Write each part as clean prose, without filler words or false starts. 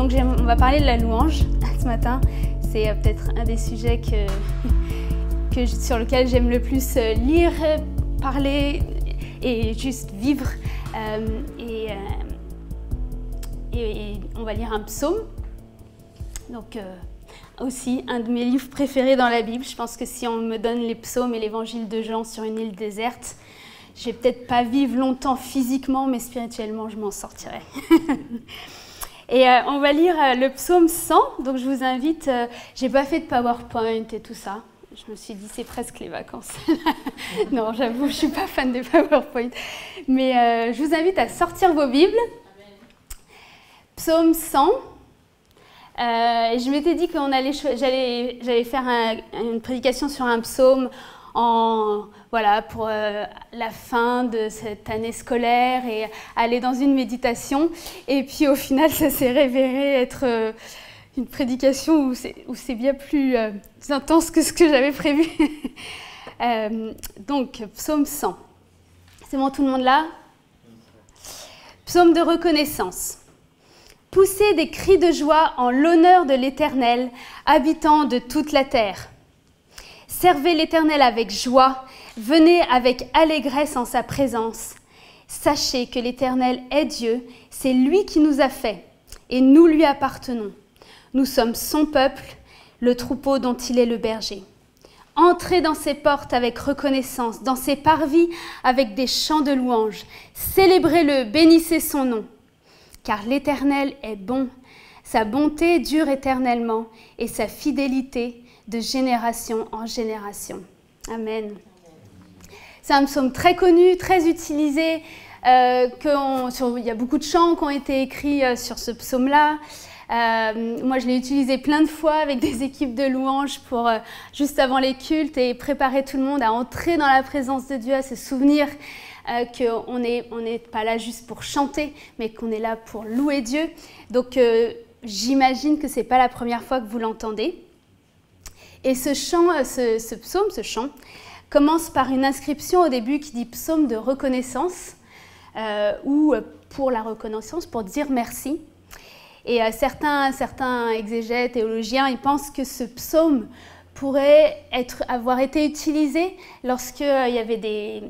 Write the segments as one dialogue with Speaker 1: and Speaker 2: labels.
Speaker 1: Donc on va parler de la louange ce matin. C'est peut-être un des sujets sur lequel j'aime le plus lire, parler et juste vivre. Et on va lire un psaume. Donc aussi un de mes livres préférés dans la Bible. Je pense que si on me donne les psaumes et l'évangile de Jean sur une île déserte, je vais peut-être pas vivre longtemps physiquement, mais spirituellement, je m'en sortirai. Et on va lire le psaume 100. Donc je vous invite, j'ai pas fait de PowerPoint et tout ça. Je me suis dit, c'est presque les vacances. Non, j'avoue, je suis pas fan de PowerPoint. Mais je vous invite à sortir vos Bibles. Psaume 100. Je m'étais dit que j'allais faire une prédication sur un psaume pour la fin de cette année scolaire et aller dans une méditation. Et puis au final, ça s'est révélé être une prédication où c'est bien plus intense que ce que j'avais prévu. Donc, psaume 100. C'est bon, tout le monde là? Psaume de reconnaissance. Poussez des cris de joie en l'honneur de l'Éternel, habitant de toute la terre. Servez l'Éternel avec joie, venez avec allégresse en sa présence. Sachez que l'Éternel est Dieu, c'est lui qui nous a fait, et nous lui appartenons. Nous sommes son peuple, le troupeau dont il est le berger. Entrez dans ses portes avec reconnaissance, dans ses parvis avec des chants de louange. Célébrez-le, bénissez son nom. Car l'Éternel est bon, sa bonté dure éternellement, et sa fidélité de génération en génération. Amen. C'est un psaume très connu, très utilisé. Il y a beaucoup de chants qui ont été écrits sur ce psaume-là. Moi, je l'ai utilisé plein de fois avec des équipes de louanges pour juste avant les cultes et préparer tout le monde à entrer dans la présence de Dieu, à se souvenir qu'on n'est pas là juste pour chanter, mais qu'on est là pour louer Dieu. Donc, j'imagine que ce n'est pas la première fois que vous l'entendez. Et ce chant, commence par une inscription au début qui dit « psaume de reconnaissance » ou « pour la reconnaissance », pour dire merci. Et certains exégètes, théologiens, ils pensent que ce psaume pourrait avoir été utilisé lorsqu'il y avait des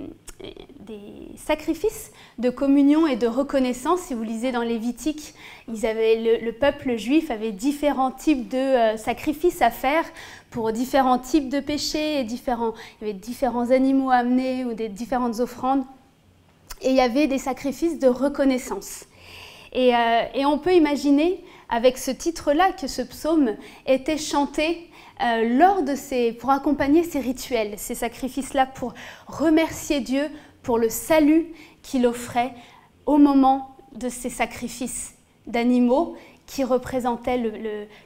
Speaker 1: sacrifices de communion et de reconnaissance. Si vous lisez dans Lévitique, le peuple juif avait différents types de sacrifices à faire pour différents types de péchés. Il y avait différents animaux à amener ou des différentes offrandes. Et il y avait des sacrifices de reconnaissance. Et on peut imaginer, avec ce titre-là, que ce psaume était chanté pour accompagner ces rituels, ces sacrifices-là, pour remercier Dieu pour le salut qu'il offrait au moment de ces sacrifices d'animaux qui représentaient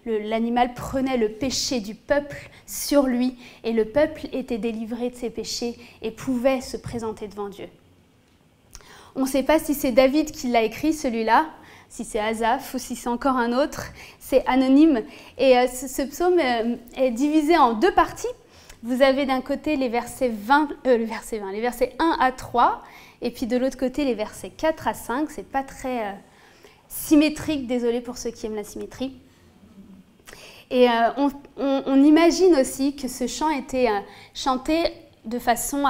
Speaker 1: l'animal prenait le péché du peuple sur lui et le peuple était délivré de ses péchés et pouvait se présenter devant Dieu. On ne sait pas si c'est David qui l'a écrit, celui-là, si c'est Asaph ou si c'est encore un autre, c'est anonyme. Et ce psaume est divisé en deux parties. Vous avez d'un côté les versets 1 à 3, et puis de l'autre côté les versets 4 à 5. C'est pas très symétrique, désolé pour ceux qui aiment la symétrie. Et on imagine aussi que ce chant était chanté de façon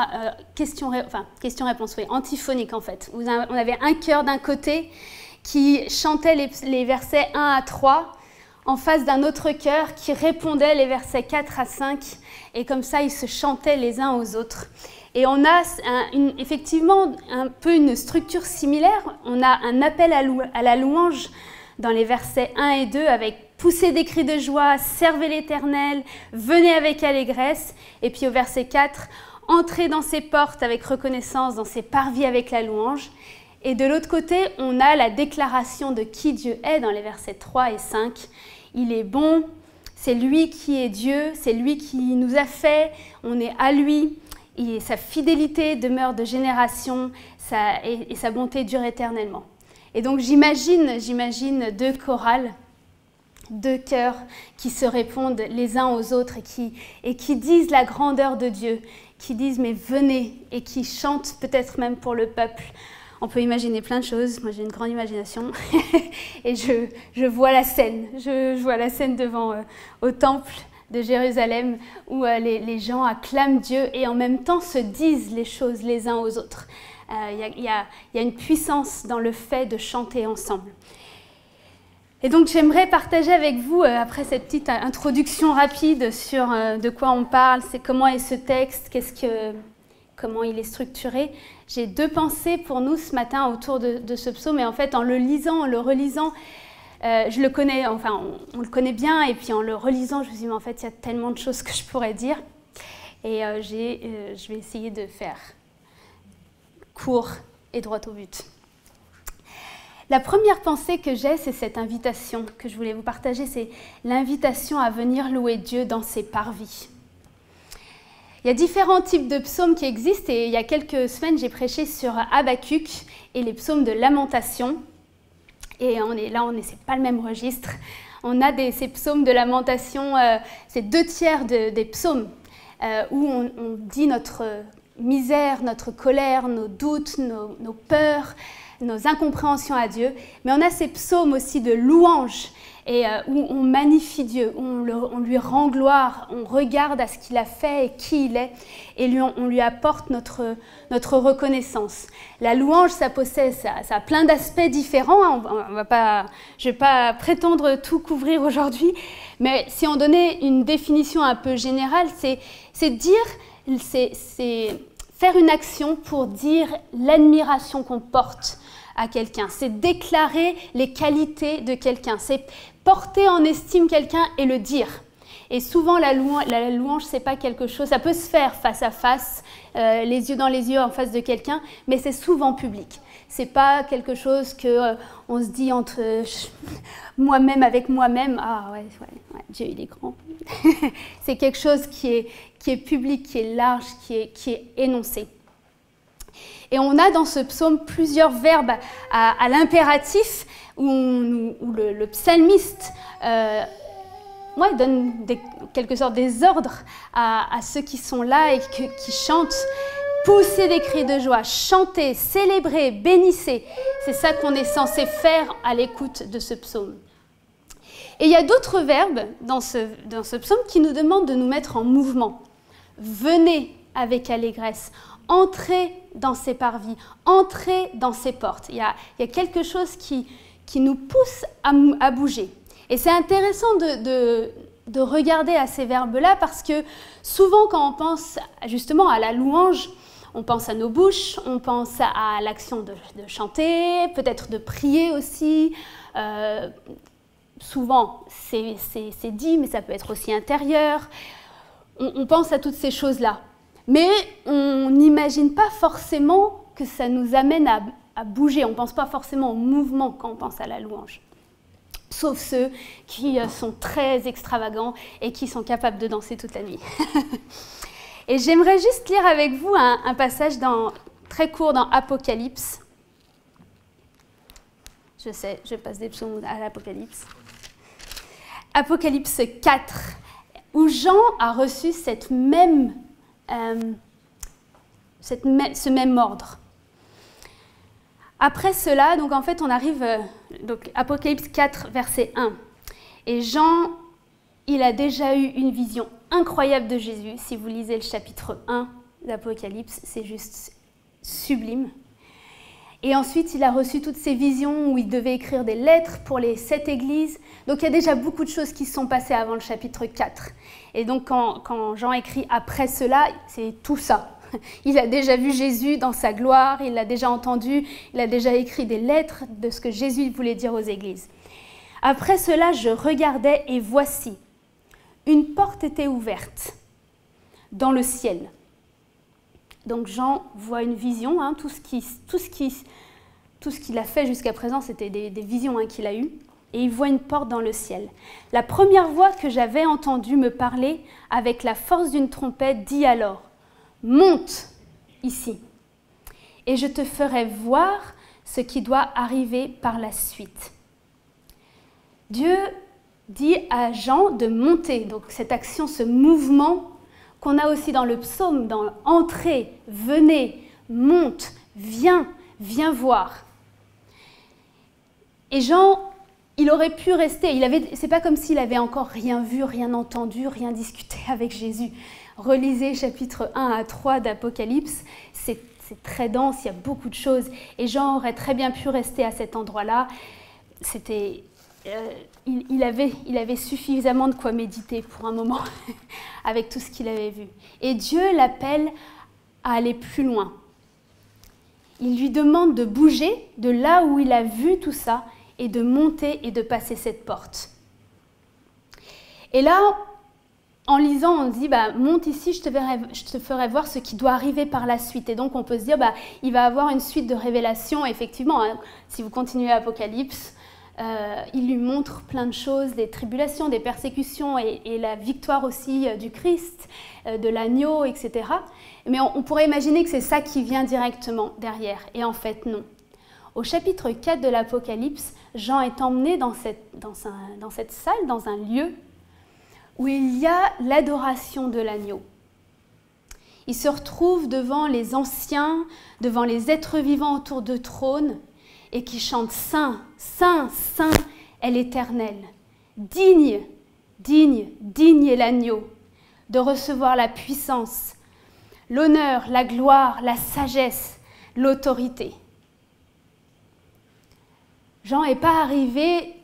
Speaker 1: question-réponse, antiphonique en fait. On avait un chœur d'un côté qui chantait les versets 1 à 3 en face d'un autre chœur qui répondait les versets 4 à 5 et comme ça ils se chantaient les uns aux autres. Et on a effectivement un peu une structure similaire. On a un appel à la louange dans les versets 1 et 2 avec « Poussez des cris de joie, servez l'Éternel, venez avec allégresse » et puis au verset 4 « Entrez dans ses portes avec reconnaissance, dans ses parvis avec la louange » et de l'autre côté, on a la déclaration de qui Dieu est dans les versets 3 et 5. Il est bon, c'est lui qui est Dieu, c'est lui qui nous a fait, on est à lui. Et sa fidélité demeure de génération et sa bonté dure éternellement. Et donc j'imagine deux chorales, deux chœurs qui se répondent les uns aux autres et qui disent la grandeur de Dieu, qui disent mais venez et qui chantent peut-être même pour le peuple On peut imaginer plein de choses. Moi, j'ai une grande imagination. Et je vois la scène. Je vois la scène devant au temple de Jérusalem où les gens acclament Dieu et en même temps se disent les choses les uns aux autres. Il y a une puissance dans le fait de chanter ensemble. Et donc j'aimerais partager avec vous, après cette petite introduction rapide sur de quoi on parle, c'est comment est ce texte, comment il est structuré. J'ai 2 pensées pour nous ce matin autour de ce psaume, et en fait en le lisant, en le relisant, je le connais, enfin on le connaît bien, et puis en le relisant, je me suis dit, mais en fait il y a tellement de choses que je pourrais dire, et je vais essayer de faire court et droit au but. La première pensée que j'ai, c'est cette invitation que je voulais vous partager, c'est l'invitation à venir louer Dieu dans ses parvis. Il y a différents types de psaumes qui existent et il y a quelques semaines, j'ai prêché sur Habakkuk et les psaumes de lamentation. Et c'est pas le même registre. On a ces psaumes de lamentation, c'est 2/3 des psaumes où on dit notre misère, notre colère, nos doutes, nos peurs, nos incompréhensions à Dieu, mais on a ces psaumes aussi de louange et où on magnifie Dieu, où on lui rend gloire, on regarde à ce qu'il a fait et qui il est, et on lui apporte notre reconnaissance. La louange, ça a plein d'aspects différents, hein, je ne vais pas prétendre tout couvrir aujourd'hui, mais si on donnait une définition un peu générale, c'est faire une action pour dire l'admiration qu'on porte à quelqu'un, c'est déclarer les qualités de quelqu'un, c'est porter en estime quelqu'un et le dire. Et souvent, la louange, c'est pas quelque chose, ça peut se faire face à face, les yeux dans les yeux en face de quelqu'un, mais c'est souvent public. C'est pas quelque chose que on se dit entre moi-même avec moi-même. Ah ouais, Dieu il est grand. C'est quelque chose qui est public, qui est large, qui est énoncé. Et on a dans ce psaume plusieurs verbes à l'impératif où le psalmiste donne quelque sorte des ordres à ceux qui sont là et qui chantent. Poussez des cris de joie, chantez, célébrez, bénissez. C'est ça qu'on est censé faire à l'écoute de ce psaume. Et il y a d'autres verbes dans ce psaume qui nous demandent de nous mettre en mouvement. Venez avec allégresse, entrez dans ses parvis, entrez dans ses portes. Il y a quelque chose qui nous pousse à bouger. Et c'est intéressant de regarder à ces verbes-là parce que souvent quand on pense justement à la louange, on pense à nos bouches, on pense à l'action de chanter, peut-être de prier aussi. Souvent, c'est dit, mais ça peut être aussi intérieur. On pense à toutes ces choses-là. Mais on n'imagine pas forcément que ça nous amène à bouger. On ne pense pas forcément au mouvement quand on pense à la louange. Sauf ceux qui sont très extravagants et qui sont capables de danser toute la nuit. Et j'aimerais juste lire avec vous un passage très court dans Apocalypse. Je sais, je passe des psaumes à l'Apocalypse. Apocalypse 4, où Jean a reçu ce même ordre. Après cela, donc en fait, on arrive, Apocalypse 4, verset 1. Et Jean, il a déjà eu une vision incroyable de Jésus. Si vous lisez le chapitre 1 d'Apocalypse, c'est juste sublime. Et ensuite, il a reçu toutes ces visions où il devait écrire des lettres pour les 7 églises. Donc, il y a déjà beaucoup de choses qui se sont passées avant le chapitre 4. Et donc, quand Jean écrit « après cela », c'est tout ça. Il a déjà vu Jésus dans sa gloire, il l'a déjà entendu, il a déjà écrit des lettres de ce que Jésus voulait dire aux églises. Après cela, je regardais et voici, une porte était ouverte dans le ciel. Donc Jean voit une vision, hein, tout ce qu'il a fait jusqu'à présent, c'était des visions qu'il a eues, et il voit une porte dans le ciel. La première voix que j'avais entendue me parler avec la force d'une trompette dit alors, « Monte ici, et je te ferai voir ce qui doit arriver par la suite. » Dieu dit à Jean de monter, donc cette action, ce mouvement qu'on a aussi dans le psaume, dans « entrer »,« venez »,« monte »,« viens », viens voir. Et Jean, il aurait pu rester, c'est pas comme s'il avait encore rien vu, rien entendu, rien discuté avec Jésus. Relisez chapitres 1 à 3 d'Apocalypse, c'est très dense, il y a beaucoup de choses. Et Jean aurait très bien pu rester à cet endroit-là. Il avait suffisamment de quoi méditer pour un moment avec tout ce qu'il avait vu. Et Dieu l'appelle à aller plus loin. Il lui demande de bouger de là où il a vu tout ça et de monter et de passer cette porte. Et là, en lisant, on dit, monte ici, je te ferai voir ce qui doit arriver par la suite. Et donc, on peut se dire, il va avoir une suite de révélations. Effectivement, hein, si vous continuez Apocalypse, il lui montre plein de choses, des tribulations, des persécutions et la victoire aussi du Christ, de l'agneau, etc. Mais on pourrait imaginer que c'est ça qui vient directement derrière. Et en fait, non. Au chapitre 4 de l'Apocalypse, Jean est emmené dans cette salle, dans un lieu où il y a l'adoration de l'agneau. Il se retrouve devant les anciens, devant les êtres vivants autour de trône, et qui chantent « Saint, Saint, Saint est l'Éternel. Digne, digne, digne est l'agneau de recevoir la puissance, l'honneur, la gloire, la sagesse, l'autorité. » Jean n'est pas arrivé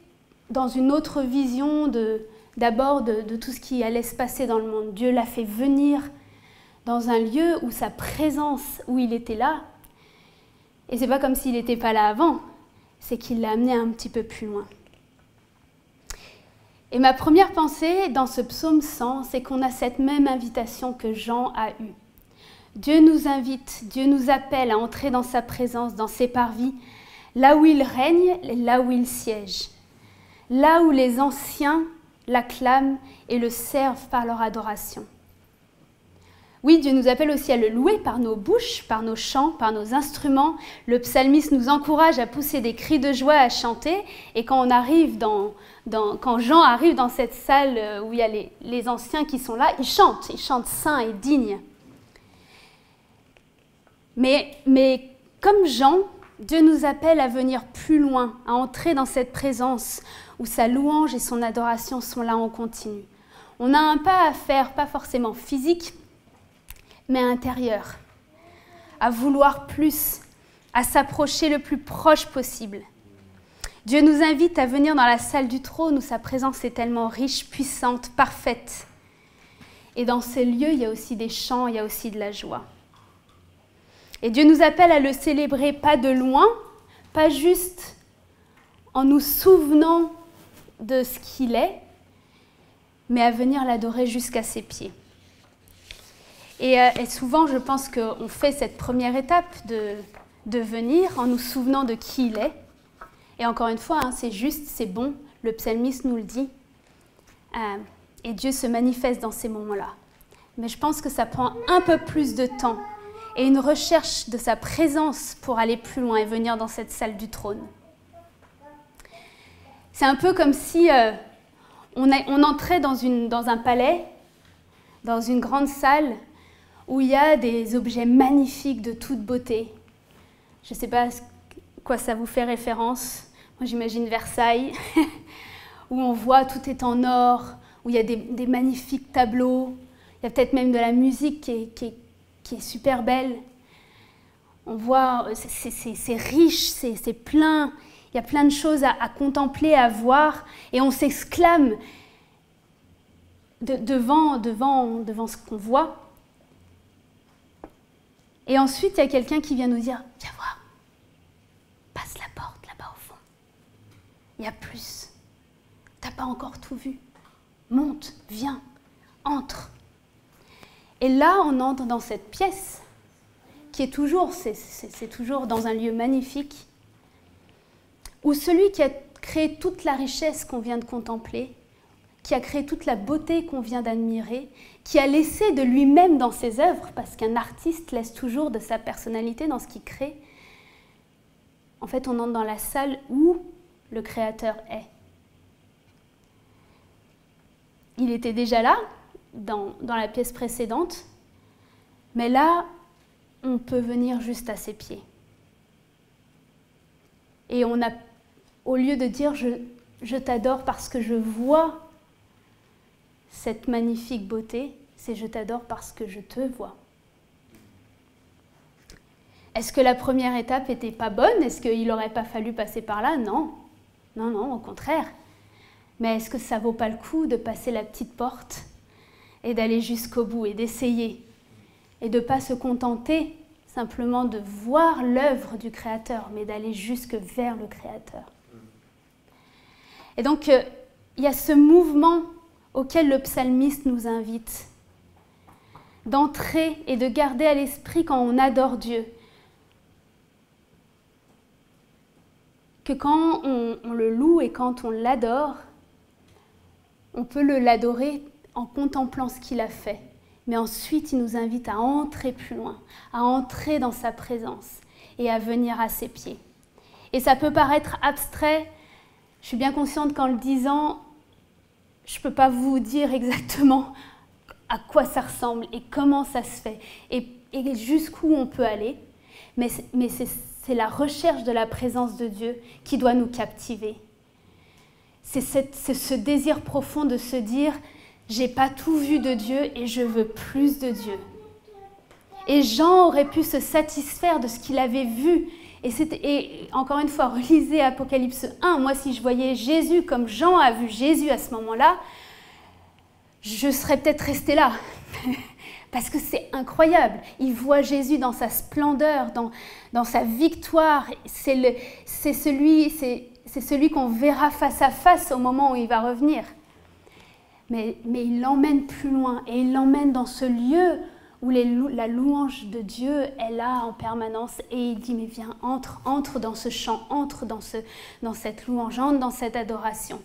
Speaker 1: dans une autre vision d'abord de tout ce qui allait se passer dans le monde. Dieu l'a fait venir dans un lieu où sa présence, où il était là, et c'est pas comme s'il n'était pas là avant, c'est qu'il l'a amené un petit peu plus loin. Et ma première pensée dans ce psaume 100, c'est qu'on a cette même invitation que Jean a eue. Dieu nous invite, Dieu nous appelle à entrer dans sa présence, dans ses parvis, là où il règne, là où il siège, là où les anciens l'acclament et le servent par leur adoration. Oui, Dieu nous appelle aussi à le louer par nos bouches, par nos chants, par nos instruments. Le psalmiste nous encourage à pousser des cris de joie, à chanter. Et quand quand Jean arrive dans cette salle où il y a les anciens qui sont là, ils chantent saint et digne. Mais comme Jean, Dieu nous appelle à venir plus loin, à entrer dans cette présence où sa louange et son adoration sont là en continu. On a un pas à faire, pas forcément physique, mais intérieur, à vouloir plus, à s'approcher le plus proche possible. Dieu nous invite à venir dans la salle du trône où sa présence est tellement riche, puissante, parfaite. Et dans ces lieux, il y a aussi des chants, il y a aussi de la joie. Et Dieu nous appelle à le célébrer pas de loin, pas juste en nous souvenant de ce qu'il est, mais à venir l'adorer jusqu'à ses pieds. Et souvent, je pense qu'on fait cette première étape de venir en nous souvenant de qui il est. Et encore une fois, c'est juste, c'est bon, le psalmiste nous le dit. Et Dieu se manifeste dans ces moments-là. Mais je pense que ça prend un peu plus de temps et une recherche de sa présence pour aller plus loin et venir dans cette salle du trône. C'est un peu comme si on entrait dans un palais, dans une grande salle, où il y a des objets magnifiques de toute beauté. Je ne sais pas à quoi ça vous fait référence. Moi, j'imagine Versailles, où on voit tout est en or, où il y a des magnifiques tableaux. Il y a peut-être même de la musique qui est super belle. On voit, c'est riche, c'est plein. Il y a plein de choses à contempler, à voir. Et on s'exclame devant ce qu'on voit. Et ensuite, il y a quelqu'un qui vient nous dire « Viens voir, passe la porte là-bas au fond. Il y a plus. Tu n'as pas encore tout vu. Monte, viens, entre. » Et là, on entre dans cette pièce qui est toujours, c'est toujours dans un lieu magnifique, où celui qui a créé toute la richesse qu'on vient de contempler, qui a créé toute la beauté qu'on vient d'admirer, qui a laissé de lui-même dans ses œuvres, parce qu'un artiste laisse toujours de sa personnalité dans ce qu'il crée. En fait, on entre dans la salle où le Créateur est. Il était déjà là, dans la pièce précédente, mais là, on peut venir juste à ses pieds. Et au lieu de dire je t'adore parce que je vois cette magnifique beauté, c'est je t'adore parce que je te vois. Est-ce que la première étape n'était pas bonne? Est-ce qu'il n'aurait pas fallu passer par là? Non. Non, non, au contraire. Mais est-ce que ça ne vaut pas le coup de passer la petite porte et d'aller jusqu'au bout et d'essayer et de ne pas se contenter simplement de voir l'œuvre du Créateur, mais d'aller jusque vers le Créateur. Et donc, il y a ce mouvement auquel le psalmiste nous invite, d'entrer et de garder à l'esprit quand on adore Dieu, que quand on le loue et quand on l'adore, on peut l'adorer en contemplant ce qu'il a fait. Mais ensuite, il nous invite à entrer plus loin, à entrer dans sa présence et à venir à ses pieds. Et ça peut paraître abstrait. Je suis bien consciente qu'en le disant, je ne peux pas vous dire exactement à quoi ça ressemble et comment ça se fait et jusqu'où on peut aller. Mais c'est la recherche de la présence de Dieu qui doit nous captiver. C'est ce désir profond de se dire « j'ai pas tout vu de Dieu et je veux plus de Dieu ». Et Jean aurait pu se satisfaire de ce qu'il avait vu. Et encore une fois, relisez Apocalypse 1. Moi, si je voyais Jésus comme Jean a vu Jésus à ce moment-là, je serais peut-être restée là. Parce que c'est incroyable. Il voit Jésus dans sa splendeur, dans sa victoire. C'est celui qu'on verra face à face au moment où il va revenir. Mais il l'emmène plus loin et il l'emmène dans ce lieu où la louange de Dieu est là en permanence. Et il dit, mais viens, entre dans ce chant, entre dans cette louange, entre dans cette adoration.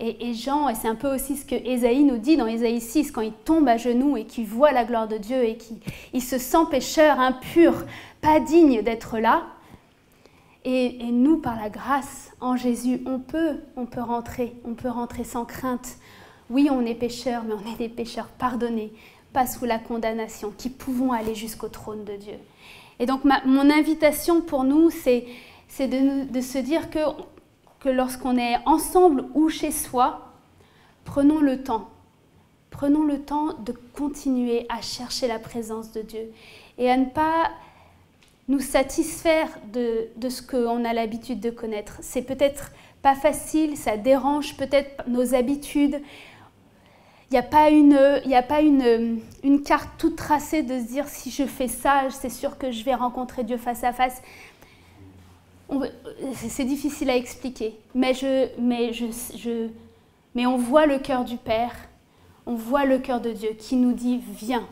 Speaker 1: Et Jean, et c'est un peu aussi ce que Ésaïe nous dit dans Ésaïe 6, quand il tombe à genoux et qu'il voit la gloire de Dieu et qu'il se sent pécheur, impur, pas digne d'être là. Et nous, par la grâce en Jésus, on peut rentrer sans crainte. Oui, on est pécheurs, mais on est des pécheurs pardonnés, pas sous la condamnation, qui pouvons aller jusqu'au trône de Dieu. Et donc, mon invitation pour nous, c'est de se dire que lorsqu'on est ensemble ou chez soi, prenons le temps de continuer à chercher la présence de Dieu et à ne pas nous satisfaire de ce qu'on a l'habitude de connaître. C'est peut-être pas facile, ça dérange peut-être nos habitudes. Il n'y a pas une carte toute tracée de se dire si je fais ça, c'est sûr que je vais rencontrer Dieu face à face. C'est difficile à expliquer, mais on voit le cœur du Père, on voit le cœur de Dieu qui nous dit « Viens ».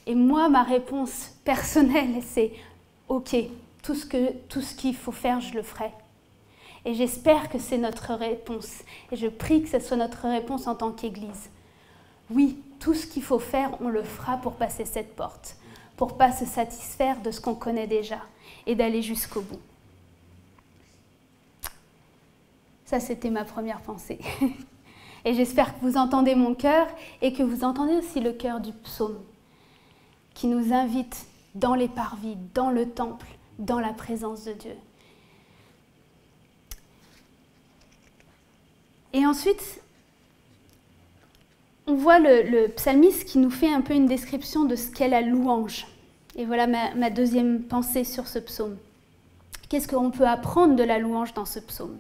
Speaker 1: Et moi, ma réponse personnelle, c'est « Ok, tout ce qu'il faut faire, je le ferai ». Et j'espère que c'est notre réponse. Et je prie que ce soit notre réponse en tant qu'Église. Oui, tout ce qu'il faut faire, on le fera pour passer cette porte, pour ne pas se satisfaire de ce qu'on connaît déjà et d'aller jusqu'au bout. Ça, c'était ma première pensée. Et j'espère que vous entendez mon cœur et que vous entendez aussi le cœur du psaume qui nous invite dans les parvis, dans le temple, dans la présence de Dieu. Et ensuite, on voit le psalmiste qui nous fait un peu une description de ce qu'est la louange. Et voilà ma deuxième pensée sur ce psaume. Qu'est-ce qu'on peut apprendre de la louange dans ce psaume?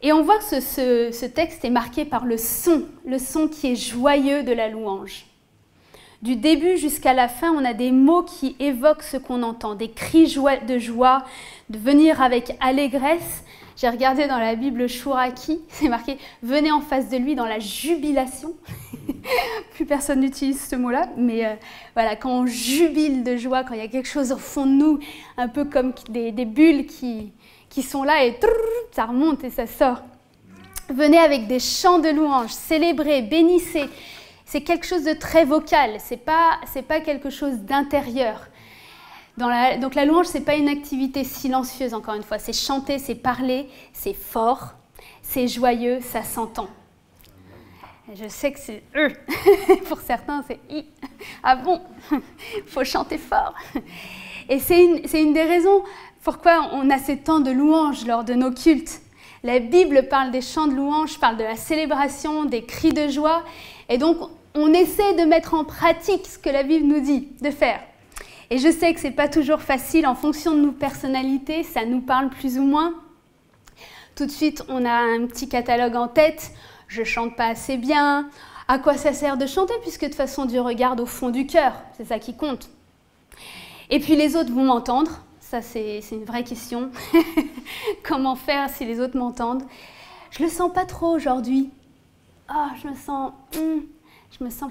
Speaker 1: Et on voit que ce texte est marqué par le son qui est joyeux de la louange. Du début jusqu'à la fin, on a des mots qui évoquent ce qu'on entend, des cris de joie, de venir avec allégresse. J'ai regardé dans la Bible Chouraki, c'est marqué « Venez en face de lui dans la jubilation ». Plus personne n'utilise ce mot-là, mais voilà, quand on jubile de joie, quand il y a quelque chose au fond de nous, un peu comme des bulles qui sont là et ça remonte et ça sort. Venez avec des chants de louange, célébrez, bénissez. C'est quelque chose de très vocal, c'est pas quelque chose d'intérieur. Donc la louange, ce n'est pas une activité silencieuse, encore une fois. C'est chanter, c'est parler, c'est fort, c'est joyeux, ça s'entend. Je sais que c'est pour certains, c'est ah bon, il faut chanter fort. Et c'est une des raisons pourquoi on a ces temps de louange lors de nos cultes. La Bible parle des chants de louange, parle de la célébration, des cris de joie. Et donc, on essaie de mettre en pratique ce que la Bible nous dit de faire. Et je sais que ce n'est pas toujours facile en fonction de nos personnalités, ça nous parle plus ou moins. Tout de suite, on a un petit catalogue en tête. Je ne chante pas assez bien. À quoi ça sert de chanter puisque de toute façon, Dieu regarde au fond du cœur. C'est ça qui compte. Et puis les autres vont m'entendre. Ça, c'est une vraie question. Comment faire si les autres m'entendent? Je le sens pas trop aujourd'hui. Oh, je me sens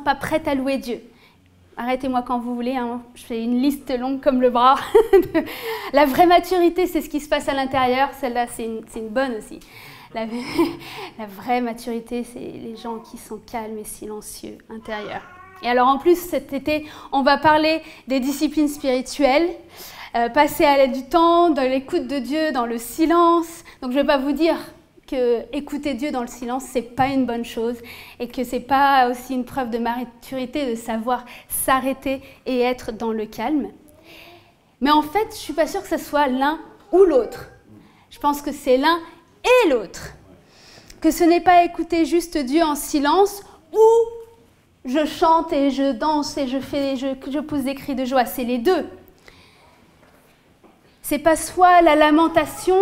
Speaker 1: pas prête à louer Dieu. Arrêtez-moi quand vous voulez, hein. Je fais une liste longue comme le bras. La vraie maturité, c'est ce qui se passe à l'intérieur. Celle-là, c'est une bonne aussi. La vraie maturité, c'est les gens qui sont calmes et silencieux intérieurs. Et alors en plus, cet été, on va parler des disciplines spirituelles, passer à l'aide du temps, dans l'écoute de Dieu, dans le silence. Donc je ne vais pas vous dire que écouter Dieu dans le silence, ce n'est pas une bonne chose et que ce n'est pas aussi une preuve de maturité de savoir s'arrêter et être dans le calme. Mais en fait, je ne suis pas sûre que ce soit l'un ou l'autre. Je pense que c'est l'un et l'autre. Que ce n'est pas écouter juste Dieu en silence ou je chante et je danse et je pousse des cris de joie. C'est les deux. C'est pas soit la lamentation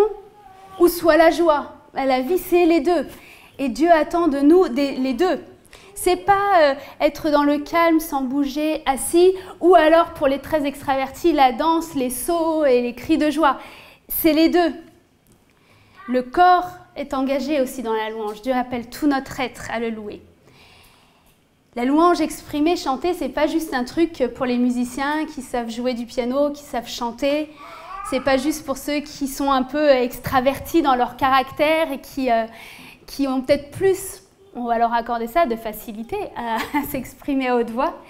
Speaker 1: ou soit la joie. La vie, c'est les deux. Et Dieu attend de nous les deux. C'est pas être dans le calme sans bouger, assis, ou alors pour les très extravertis, la danse, les sauts et les cris de joie. C'est les deux. Le corps est engagé aussi dans la louange. Dieu appelle tout notre être à le louer. La louange exprimée, chantée, c'est pas juste un truc pour les musiciens qui savent jouer du piano, qui savent chanter. C'est pas juste pour ceux qui sont un peu extravertis dans leur caractère et qui ont peut-être plus, on va leur accorder ça, de facilité à s'exprimer à haute voix.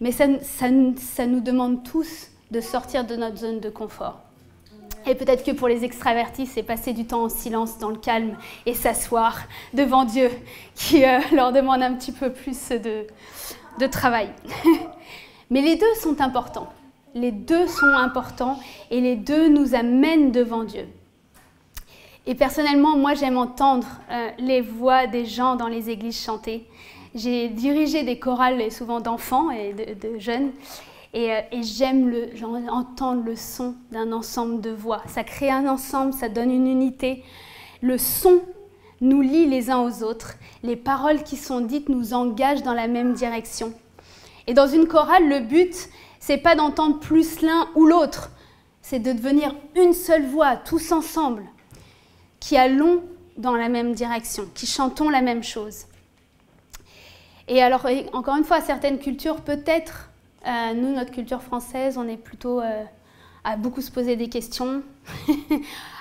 Speaker 1: Mais ça nous demande tous de sortir de notre zone de confort. Et peut-être que pour les extravertis, c'est passer du temps en silence, dans le calme, et s'asseoir devant Dieu, qui leur demande un petit peu plus de travail. Mais les deux sont importants. Les deux sont importants et les deux nous amènent devant Dieu. Et personnellement, moi, j'aime entendre les voix des gens dans les églises chanter. J'ai dirigé des chorales, souvent d'enfants et de jeunes, et j'aime entendre le son d'un ensemble de voix. Ça crée un ensemble, ça donne une unité. Le son nous lie les uns aux autres. Les paroles qui sont dites nous engagent dans la même direction. Et dans une chorale, le but, c'est pas d'entendre plus l'un ou l'autre, c'est de devenir une seule voix, tous ensemble, qui allons dans la même direction, qui chantons la même chose. Et alors, encore une fois, certaines cultures, peut-être, nous, notre culture française, on est plutôt à beaucoup se poser des questions,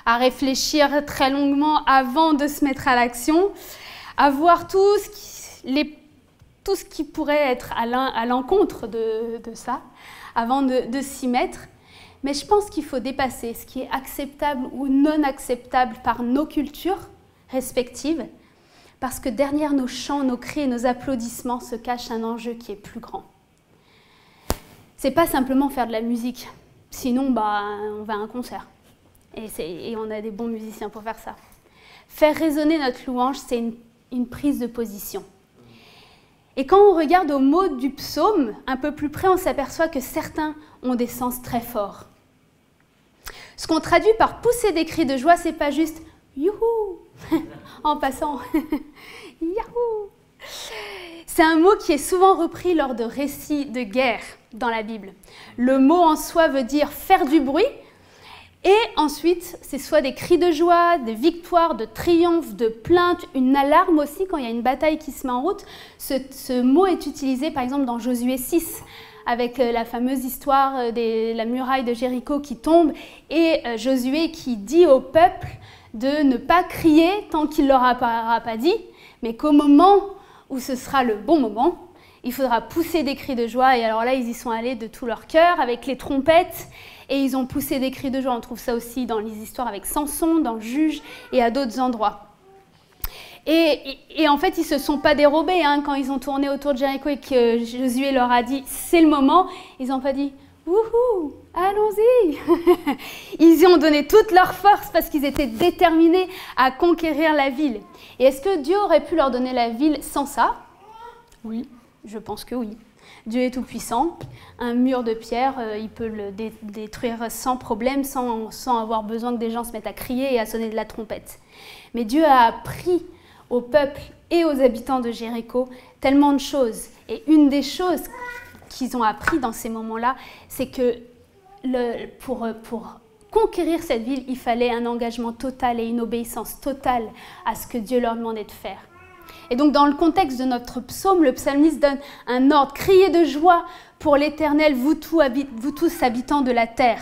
Speaker 1: à réfléchir très longuement avant de se mettre à l'action, à voir tout ce qui pourrait être à l'encontre de ça, avant de s'y mettre. Mais je pense qu'il faut dépasser ce qui est acceptable ou non acceptable par nos cultures respectives, parce que derrière nos chants, nos cris et nos applaudissements se cache un enjeu qui est plus grand. C'est pas simplement faire de la musique, sinon on va à un concert. Et on a des bons musiciens pour faire ça. Faire résonner notre louange, c'est une prise de position. Et quand on regarde aux mots du psaume, un peu plus près, on s'aperçoit que certains ont des sens très forts. Ce qu'on traduit par pousser des cris de joie, c'est pas juste « youhou » en passant « yahou ». C'est un mot qui est souvent repris lors de récits de guerre dans la Bible. Le mot en soi veut dire faire du bruit. Et ensuite, c'est soit des cris de joie, de victoire, de triomphe, de plainte, une alarme aussi quand il y a une bataille qui se met en route. Ce mot est utilisé par exemple dans Josué 6, avec la fameuse histoire de la muraille de Jéricho qui tombe et Josué qui dit au peuple de ne pas crier tant qu'il ne leur aura pas dit, mais qu'au moment où ce sera le bon moment, il faudra pousser des cris de joie. Et alors là, ils y sont allés de tout leur cœur avec les trompettes. Et ils ont poussé des cris de joie. On trouve ça aussi dans les histoires avec Samson, dans Juge et à d'autres endroits. Et en fait, ils ne se sont pas dérobés. Quand ils ont tourné autour de Jéricho et que Josué leur a dit « c'est le moment », ils n'ont pas dit Wouhou, allons-y. Ils y ont donné toute leur force parce qu'ils étaient déterminés à conquérir la ville. Et est-ce que Dieu aurait pu leur donner la ville sans ça? Oui, je pense que oui. Dieu est tout-puissant. Un mur de pierre, il peut le détruire sans problème, sans avoir besoin que des gens se mettent à crier et à sonner de la trompette. Mais Dieu a appris au peuple et aux habitants de Jéricho tellement de choses. Et une des choses qu'ils ont appris dans ces moments-là, c'est que pour conquérir cette ville, il fallait un engagement total et une obéissance totale à ce que Dieu leur demandait de faire. Et donc dans le contexte de notre psaume, le psalmiste donne un ordre: criez de joie pour l'Éternel, vous tous habitants de la terre.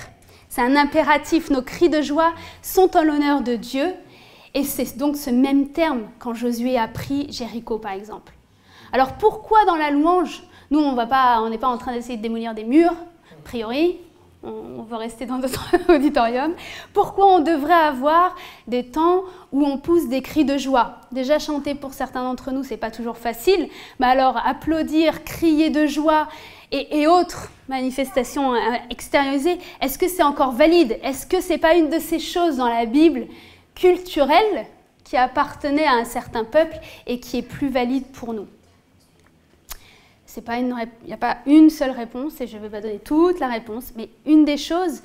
Speaker 1: C'est un impératif, nos cris de joie sont en l'honneur de Dieu. Et c'est donc ce même terme quand Josué a pris Jéricho par exemple. Alors pourquoi dans la louange, nous on n'est pas en train d'essayer de démolir des murs, a priori, on veut rester dans notre auditorium. Pourquoi on devrait avoir des temps où on pousse des cris de joie? Déjà chanter pour certains d'entre nous, c'est pas toujours facile, mais alors applaudir, crier de joie et autres manifestations extériorisées, est-ce que c'est encore valide? Est-ce que c'est pas une de ces choses dans la Bible culturelle qui appartenait à un certain peuple et qui est plus valide pour nous? Il n'y a pas une seule réponse et je ne vais pas donner toute la réponse, mais une des choses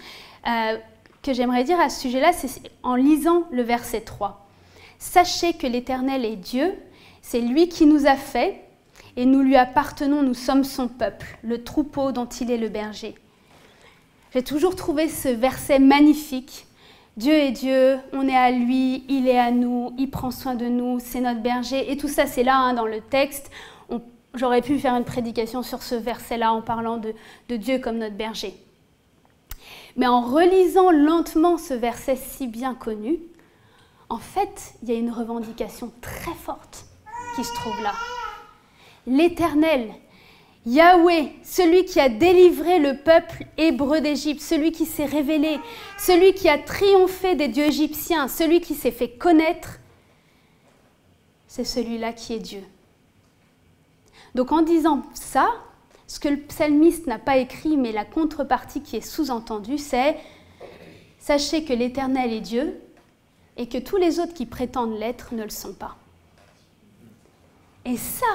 Speaker 1: que j'aimerais dire à ce sujet-là, c'est en lisant le verset 3. Sachez que l'Éternel est Dieu, c'est lui qui nous a fait et nous lui appartenons, nous sommes son peuple, le troupeau dont il est le berger. J'ai toujours trouvé ce verset magnifique. Dieu est Dieu, on est à lui, il est à nous, il prend soin de nous, c'est notre berger. Et tout ça, c'est là dans le texte. J'aurais pu faire une prédication sur ce verset-là en parlant de Dieu comme notre berger. Mais en relisant lentement ce verset si bien connu, en fait, il y a une revendication très forte qui se trouve là. L'Éternel, Yahweh, celui qui a délivré le peuple hébreu d'Égypte, celui qui s'est révélé, celui qui a triomphé des dieux égyptiens, celui qui s'est fait connaître, c'est celui-là qui est Dieu. Donc en disant ça, ce que le psalmiste n'a pas écrit, mais la contrepartie qui est sous-entendue, c'est « Sachez que l'Éternel est Dieu et que tous les autres qui prétendent l'être ne le sont pas. » Et ça,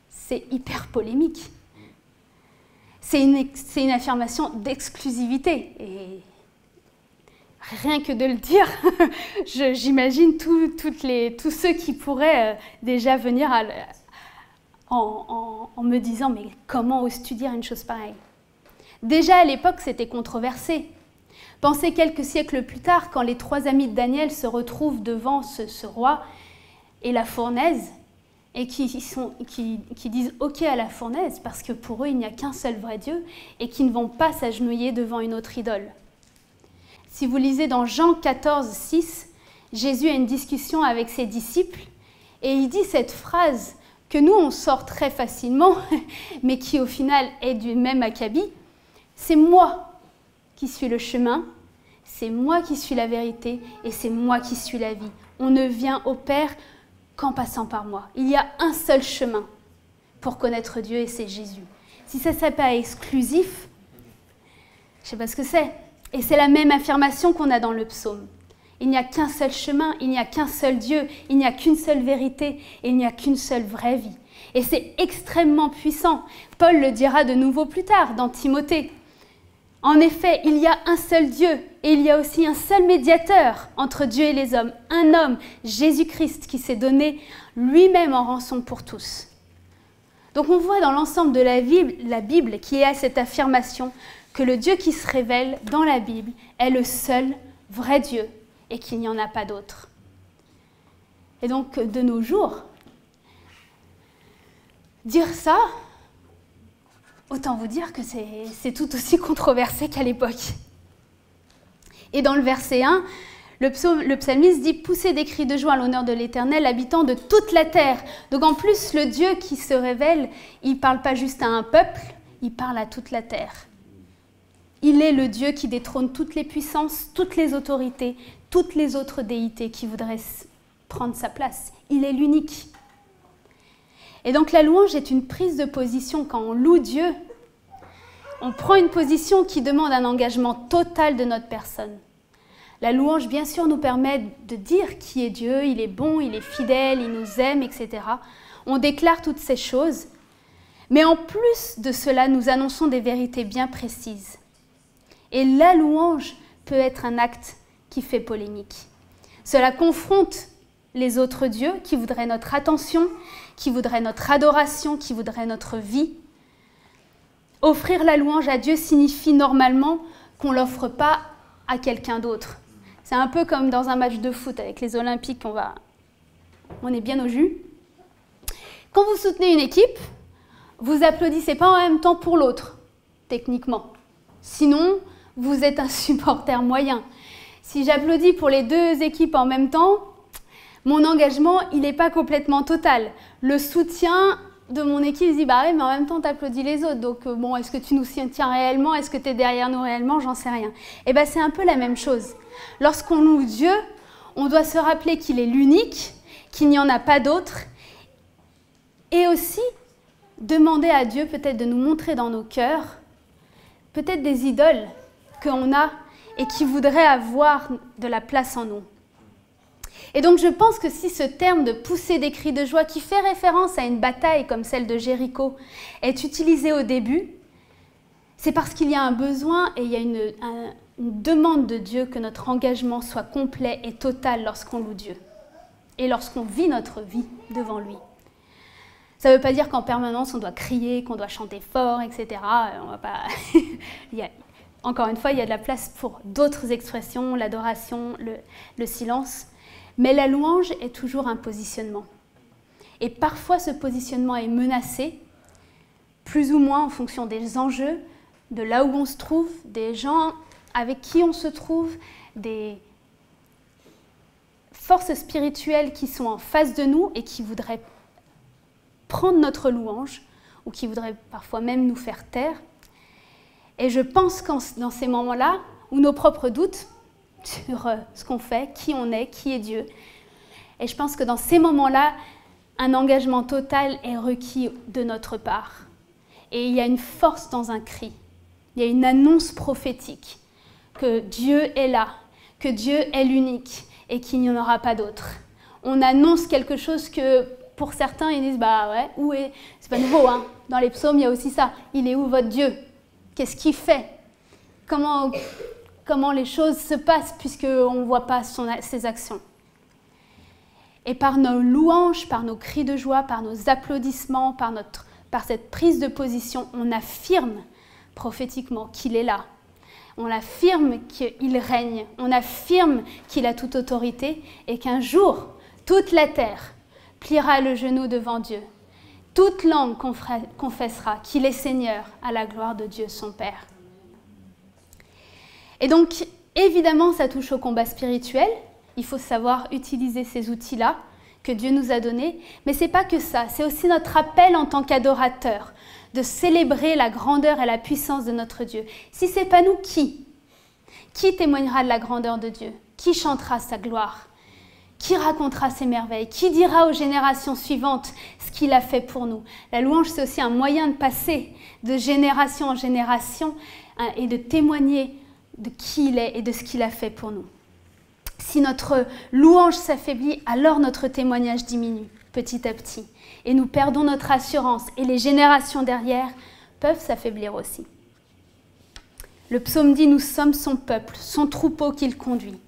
Speaker 1: c'est hyper polémique. C'est une affirmation d'exclusivité. Et rien que de le dire, j'imagine tous ceux qui pourraient déjà venir en me disant « mais comment oses-tu dire une chose pareille ?» Déjà à l'époque, c'était controversé. Pensez quelques siècles plus tard, quand les 3 amis de Daniel se retrouvent devant ce roi et la fournaise, et qui disent « ok » à la fournaise, parce que pour eux, il n'y a qu'un seul vrai Dieu, et qui ne vont pas s'agenouiller devant une autre idole. Si vous lisez dans Jean 14, 6, Jésus a une discussion avec ses disciples, et il dit cette phrase que nous, on sort très facilement, mais qui au final est du même acabit. C'est moi qui suis le chemin, c'est moi qui suis la vérité, et c'est moi qui suis la vie. On ne vient au Père qu'en passant par moi. Il y a un seul chemin pour connaître Dieu, et c'est Jésus. Si ça ne s'appelle pas exclusif, je ne sais pas ce que c'est. Et c'est la même affirmation qu'on a dans le psaume. Il n'y a qu'un seul chemin, il n'y a qu'un seul Dieu, il n'y a qu'une seule vérité, et il n'y a qu'une seule vraie vie. Et c'est extrêmement puissant. Paul le dira de nouveau plus tard dans Timothée. En effet, il y a un seul Dieu, et il y a aussi un seul médiateur entre Dieu et les hommes, un homme, Jésus-Christ, qui s'est donné lui-même en rançon pour tous. Donc on voit dans l'ensemble de la Bible qu'il y a cette affirmation que le Dieu qui se révèle dans la Bible est le seul vrai Dieu, et qu'il n'y en a pas d'autre. Et donc, de nos jours, dire ça, autant vous dire que c'est tout aussi controversé qu'à l'époque. Et dans le verset 1, le psalmiste dit « Poussez des cris de joie à l'honneur de l'Éternel, habitant de toute la terre ». Donc en plus, le Dieu qui se révèle, il ne parle pas juste à un peuple, il parle à toute la terre. Il est le Dieu qui détrône toutes les puissances, toutes les autorités, toutes les autres déités qui voudraient prendre sa place. Il est l'unique. Et donc la louange est une prise de position quand on loue Dieu. On prend une position qui demande un engagement total de notre personne. La louange, bien sûr, nous permet de dire qui est Dieu, il est bon, il est fidèle, il nous aime, etc. On déclare toutes ces choses. Mais en plus de cela, nous annonçons des vérités bien précises. Et la louange peut être un acte qui fait polémique. Cela confronte les autres dieux qui voudraient notre attention, qui voudraient notre adoration, qui voudraient notre vie. Offrir la louange à Dieu signifie normalement qu'on ne l'offre pas à quelqu'un d'autre. C'est un peu comme dans un match de foot avec les Olympiques, on est bien au jus. Quand vous soutenez une équipe, vous applaudissez pas en même temps pour l'autre, techniquement. Sinon, vous êtes un supporter moyen. Si j'applaudis pour les deux équipes en même temps, mon engagement, il n'est pas complètement total. Le soutien de mon équipe se dit, bah oui, mais en même temps, tu applaudis les autres. Donc, bon, est-ce que tu nous soutiens réellement? Est-ce que tu es derrière nous réellement? J'en sais rien. Et bien, c'est un peu la même chose. Lorsqu'on loue Dieu, on doit se rappeler qu'il est l'unique, qu'il n'y en a pas d'autre. Et aussi, demander à Dieu peut-être de nous montrer dans nos cœurs, peut-être des idoles qu'on a et qui voudraient avoir de la place en nous. Et donc je pense que si ce terme de pousser des cris de joie qui fait référence à une bataille comme celle de Jéricho est utilisé au début, c'est parce qu'il y a un besoin et il y a une demande de Dieu que notre engagement soit complet et total lorsqu'on loue Dieu et lorsqu'on vit notre vie devant lui. Ça ne veut pas dire qu'en permanence on doit crier, qu'on doit chanter fort, etc. On va pas... Encore une fois, il y a de la place pour d'autres expressions, l'adoration, le silence. Mais la louange est toujours un positionnement. Et parfois, ce positionnement est menacé, plus ou moins en fonction des enjeux, de là où on se trouve, des gens avec qui on se trouve, des forces spirituelles qui sont en face de nous et qui voudraient prendre notre louange ou qui voudraient parfois même nous faire taire. Et je pense que dans ces moments-là, où nos propres doutes sur ce qu'on fait, qui on est, qui est Dieu. Et je pense que dans ces moments-là, un engagement total est requis de notre part. Et il y a une force dans un cri. Il y a une annonce prophétique que Dieu est là, que Dieu est l'unique et qu'il n'y en aura pas d'autre. On annonce quelque chose que pour certains, ils disent « bah ouais, où est ?» C'est pas nouveau, hein. Dans les psaumes, il y a aussi ça. « Il est où votre Dieu ?» Qu'est-ce qu'il fait? Comment les choses se passent puisqu'on ne voit pas ses actions. Et par nos louanges, par nos cris de joie, par nos applaudissements, par cette prise de position, on affirme prophétiquement qu'il est là. On affirme qu'il règne, on affirme qu'il a toute autorité et qu'un jour, toute la terre pliera le genou devant Dieu. Toute langue confessera qu'il est Seigneur à la gloire de Dieu son Père. Et donc, évidemment, ça touche au combat spirituel. Il faut savoir utiliser ces outils-là que Dieu nous a donnés. Mais ce n'est pas que ça. C'est aussi notre appel en tant qu'adorateurs de célébrer la grandeur et la puissance de notre Dieu. Si ce n'est pas nous, qui? Qui témoignera de la grandeur de Dieu? Qui chantera sa gloire? Qui racontera ses merveilles? Qui dira aux générations suivantes ce qu'il a fait pour nous? La louange, c'est aussi un moyen de passer de génération en génération et de témoigner de qui il est et de ce qu'il a fait pour nous. Si notre louange s'affaiblit, alors notre témoignage diminue petit à petit. Et nous perdons notre assurance et les générations derrière peuvent s'affaiblir aussi. Le psaume dit « Nous sommes son peuple, son troupeau qu'il conduit ».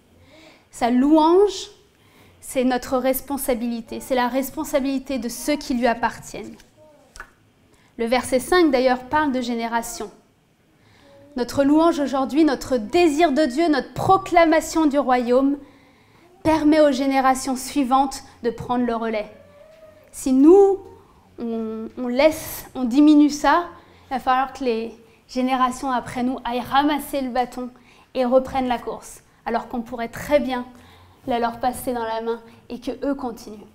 Speaker 1: Sa louange, c'est notre responsabilité, c'est la responsabilité de ceux qui lui appartiennent. Le verset 5 d'ailleurs parle de génération. Notre louange aujourd'hui, notre désir de Dieu, notre proclamation du royaume permet aux générations suivantes de prendre le relais. Si nous, on diminue ça, il va falloir que les générations après nous aillent ramasser le bâton et reprennent la course, alors qu'on pourrait très bien la leur passer dans la main et qu'eux continuent.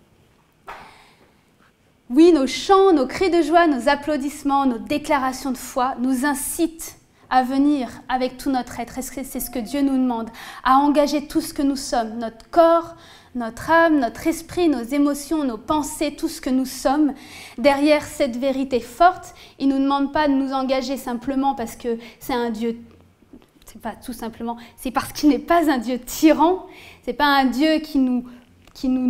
Speaker 1: Oui, nos chants, nos cris de joie, nos applaudissements, nos déclarations de foi nous incitent à venir avec tout notre être. Est-ce que c'est ce que Dieu nous demande? À engager tout ce que nous sommes, notre corps, notre âme, notre esprit, nos émotions, nos pensées, tout ce que nous sommes. Derrière cette vérité forte, il ne nous demande pas de nous engager simplement parce que c'est un Dieu, c'est pas tout simplement, c'est parce qu'il n'est pas un Dieu tyran, c'est pas un Dieu qui nous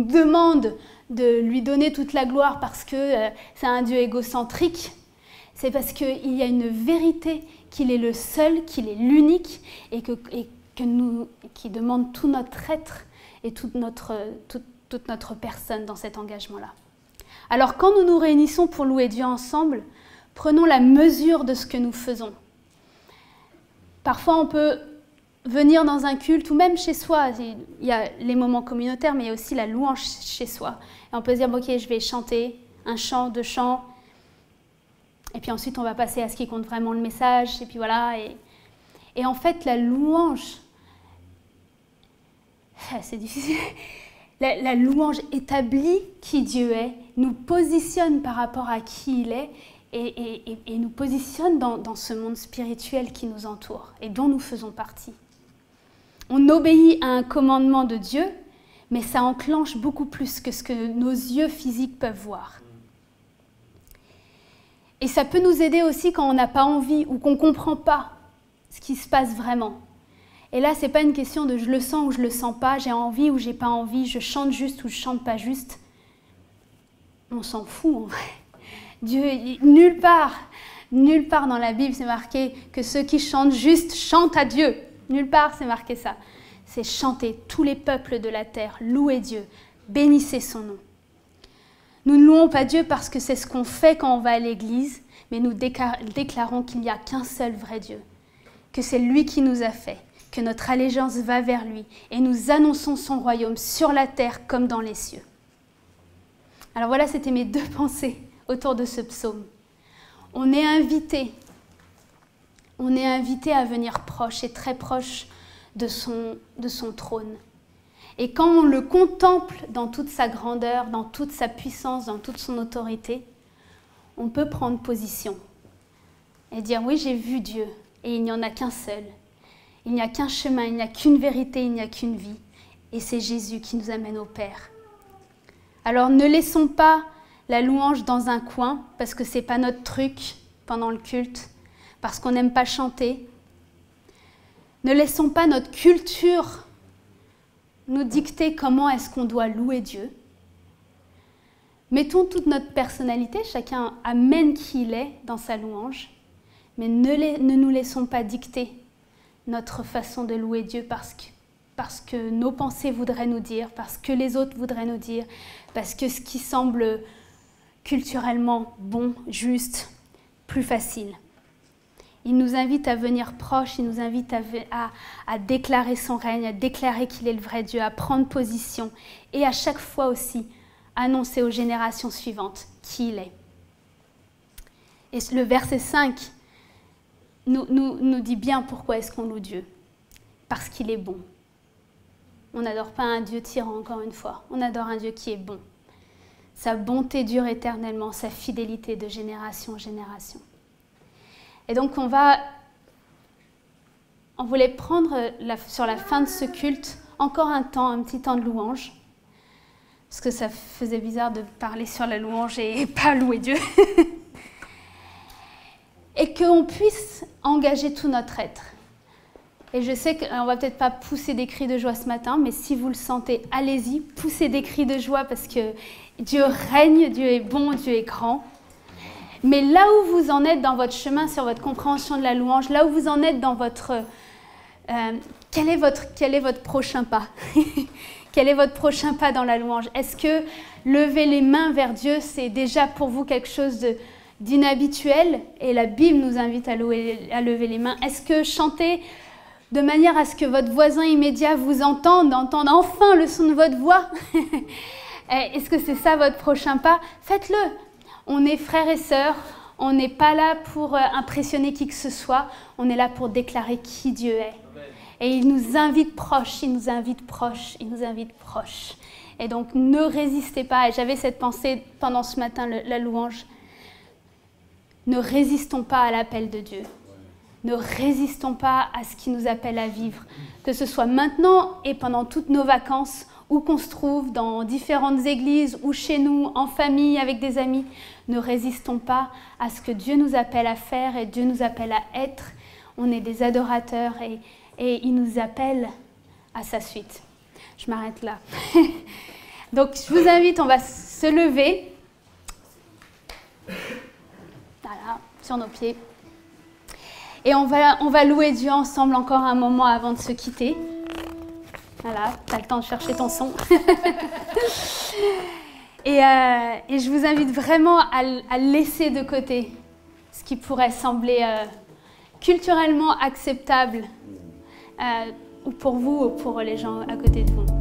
Speaker 1: demande de lui donner toute la gloire parce que c'est un Dieu égocentrique. C'est parce qu'il y a une vérité, qu'il est le seul, qu'il est l'unique et qui demande tout notre être et toute notre personne dans cet engagement-là. Alors quand nous nous réunissons pour louer Dieu ensemble, prenons la mesure de ce que nous faisons. Parfois on peut venir dans un culte ou même chez soi, il y a les moments communautaires mais il y a aussi la louange chez soi. Et on peut se dire, ok, je vais chanter un chant, 2 chants, et puis ensuite on va passer à ce qui compte vraiment le message, et puis voilà. Et en fait la louange, c'est difficile, la louange établit qui Dieu est, nous positionne par rapport à qui il est, et nous positionne dans ce monde spirituel qui nous entoure et dont nous faisons partie. On obéit à un commandement de Dieu, mais ça enclenche beaucoup plus que ce que nos yeux physiques peuvent voir. Et ça peut nous aider aussi quand on n'a pas envie ou qu'on ne comprend pas ce qui se passe vraiment. Et là, ce n'est pas une question de je le sens ou je ne le sens pas, j'ai envie ou je n'ai pas envie, je chante juste ou je ne chante pas juste. On s'en fout en vrai. Dieu, nulle part dans la Bible, c'est marqué que ceux qui chantent juste chantent à Dieu. Nulle part, c'est marqué ça. C'est chanter tous les peuples de la terre, louer Dieu, bénissez son nom. Nous ne louons pas Dieu parce que c'est ce qu'on fait quand on va à l'église, mais nous déclarons qu'il n'y a qu'un seul vrai Dieu, que c'est lui qui nous a fait, que notre allégeance va vers lui, et nous annonçons son royaume sur la terre comme dans les cieux. Alors voilà, c'était mes 2 pensées autour de ce psaume. On est invité à venir proche et très proche de son trône. Et quand on le contemple dans toute sa grandeur, dans toute sa puissance, dans toute son autorité, on peut prendre position et dire oui, j'ai vu Dieu et il n'y en a qu'un seul. Il n'y a qu'un chemin, il n'y a qu'une vérité, il n'y a qu'une vie. Et c'est Jésus qui nous amène au Père. Alors ne laissons pas la louange dans un coin parce que ce n'est pas notre truc pendant le culte, parce qu'on n'aime pas chanter. Ne laissons pas notre culture nous dicter comment est-ce qu'on doit louer Dieu. Mettons toute notre personnalité, chacun amène qui il est dans sa louange, mais ne nous laissons pas dicter notre façon de louer Dieu parce que nos pensées voudraient nous dire, parce que les autres voudraient nous dire, parce que ce qui semble culturellement bon, juste, plus facile. Il nous invite à venir proche, il nous invite à déclarer son règne, à déclarer qu'il est le vrai Dieu, à prendre position et à chaque fois aussi annoncer aux générations suivantes qui il est. Et le verset 5 nous dit bien pourquoi est-ce qu'on loue Dieu. Parce qu'il est bon. On n'adore pas un Dieu tyran, encore une fois. On adore un Dieu qui est bon. Sa bonté dure éternellement, sa fidélité de génération en génération. Et donc on voulait prendre sur la fin de ce culte encore un petit temps de louange, parce que ça faisait bizarre de parler sur la louange et pas louer Dieu. Et qu'on puisse engager tout notre être. Et je sais qu'on ne va peut-être pas pousser des cris de joie ce matin, mais si vous le sentez, allez-y, poussez des cris de joie parce que Dieu règne, Dieu est bon, Dieu est grand. Mais là où vous en êtes dans votre chemin, sur votre compréhension de la louange, là où vous en êtes dans votre... quel est votre prochain pas? Quel est votre prochain pas dans la louange? Est-ce que lever les mains vers Dieu, c'est déjà pour vous quelque chose d'inhabituel? Et la Bible nous invite à lever les mains. Est-ce que chanter de manière à ce que votre voisin immédiat vous entende enfin le son de votre voix? Est-ce que c'est ça votre prochain pas? Faites-le. On est frères et sœurs, on n'est pas là pour impressionner qui que ce soit, on est là pour déclarer qui Dieu est. Et il nous invite proche, il nous invite proche, il nous invite proche. Et donc ne résistez pas, et j'avais cette pensée pendant ce matin, la louange, ne résistons pas à l'appel de Dieu. ne résistons pas à ce qui nous appelle à vivre. Que ce soit maintenant et pendant toutes nos vacances, où qu'on se trouve, dans différentes églises, ou chez nous, en famille, avec des amis, ne résistons pas à ce que Dieu nous appelle à faire et Dieu nous appelle à être. On est des adorateurs et il nous appelle à sa suite. Je m'arrête là. Donc, je vous invite, on va se lever. Voilà, sur nos pieds. Et on va louer Dieu ensemble encore un moment avant de se quitter. Voilà, tu as le temps de chercher ton son. et je vous invite vraiment à laisser de côté ce qui pourrait sembler culturellement acceptable ou pour vous ou pour les gens à côté de vous.